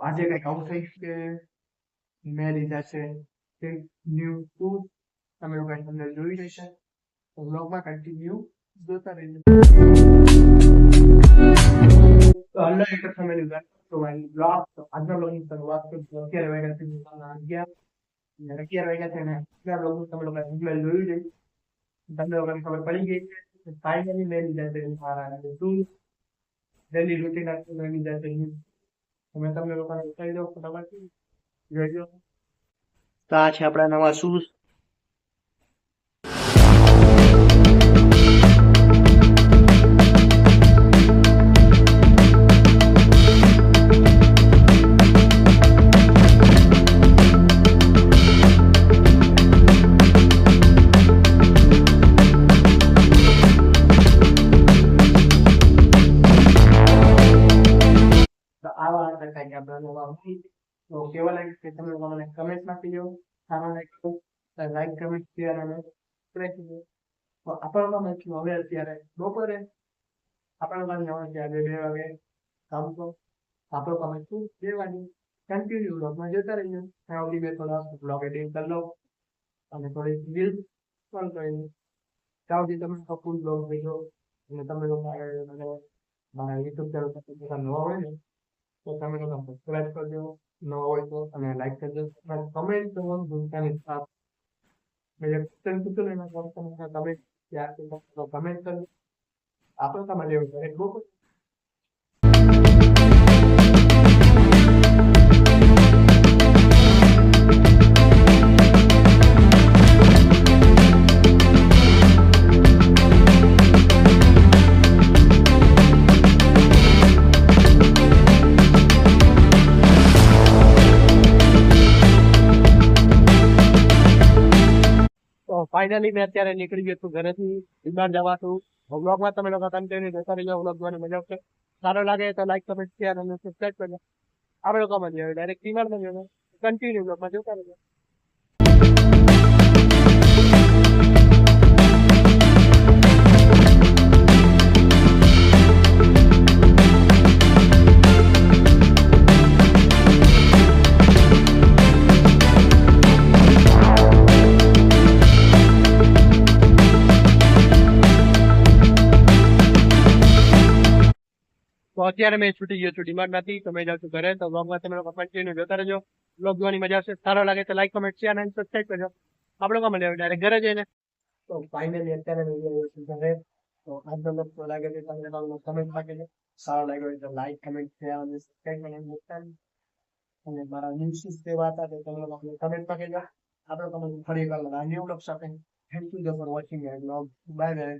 આજે કઈક આવું થઈ કે મેં લીધા છે કે ન્યૂ ટૂર તમે લોકો તમને જોઈ જશે તો બ્લોગમાં કન્ટિન્યુ જોતા રહેજો. તો હલો એક family welcome to my blog. તો આજના બ્લોગની શરૂઆત કરીશું 11 વાગ્યાથી 11 11 વાગ્યા છે ને આજના બ્લોગનું તમે લોકો ઈમેલ જોયું છે. તમને લોકોને ખબર પડી ગઈ છે ફાઇનલી મેં લીધા છે મારા ટૂર ડેલી રૂટીન મેં લીધા છે. તમે તમને લોકોને બતાવી દો ફટાફટ જોઈજો. તો આ છે આપણા નવા શૂઝ. તો આવા હતા કંઈક આપણા નવા શૂઝ. તો કેવા લાગે કે તમે લોકો મને કમેન્ટ નાખી દો. સારા લાગે તો લાઈક કમેન્ટ શેર અને પ્રેસ કરો. તો આપણો કામ થયું હવે અત્યારે બપોરે આપણો કામ જવાનું છે આજે 2 વાગે કામ તો આપણો કામ થયું 2 વાગે કન્ટિન્યુ બ્લોગમાં જોતા રહીજો. ત્યાં સુધી મેં થોડા બ્લોગ એડિટ કરી લઉં અને થોડી રીલ્સ પણ કરી લઉં. ત્યાં સુધી તમે ફૂલ બ્લોગ જોજો અને તમે લોકો મારા યુટ્યુબ ચેનલ પર નવા હોય ને તો તમે લોકો સબસ્ક્રાઇબ કરજો નવા હોય તો અને લાઈક કરજો અને કમેન્ટ કરવાનું ભૂલતા નહીં. મેં એક ક્વેશ્ચન પૂછ્યું ને એના તમે કમેન્ટ યાદ કરો કમેન્ટ કરજો. આપણો તમારે લેવું છે બહુ ફાઇનલી મેં અત્યારે નીકળી ગયો છું ઘરેથી બીમાર જવાતું. વ્લોગમાં તમે લોકો કન્ટિન્યુ જોતા રહેજો. વ્લોગ જોવાની મજા આવશે. સારો લાગે તો લાઈક કમેન્ટ શેર અને સબસ્ક્રાઇબ કરજો. આપણે લોકો માં જોઈએ ડાયરેક્ટ બીમાર ન જજો. કન્ટિન્યુ વ્લોગમાં જોતા રહેજો. તો અત્યારે મેં છૂટી ગયો છું ડિમાન્ડમાંથી. તમે જાવ છો ઘરે તો વ્લોગમાં તમે લોકો કન્ટિન્યુ જોતા રહેજો. વ્લોગ જોવાની મજા આવશે. સારો લાગે તો લાઈક કમેન્ટ શેર અને સબસ્ક્રાઇબ કરજો. આપણે કામ લેવું ડાયરેક્ટ ઘરે જઈને. તો ફાઇનલી અત્યારે મેં ગયો છું ઘરે. તો આજનો બ્લોગ તો લાગે છે તમને લોકો કમેન્ટ નાખી દો. સારો લાગ્યો હોય તો લાઈક કમેન્ટ શેર અને સબસ્ક્રાઇબ કરવાનું ભૂલતા નહીં. અને મારા ન્યૂઝ સેવા હતા તો તમે લોકો કમેન્ટ નાખી દો. આપણે તમને ફરી એકવાર ન્યૂ બ્લોગ સાથે thank you for watching my blog. Bye bye.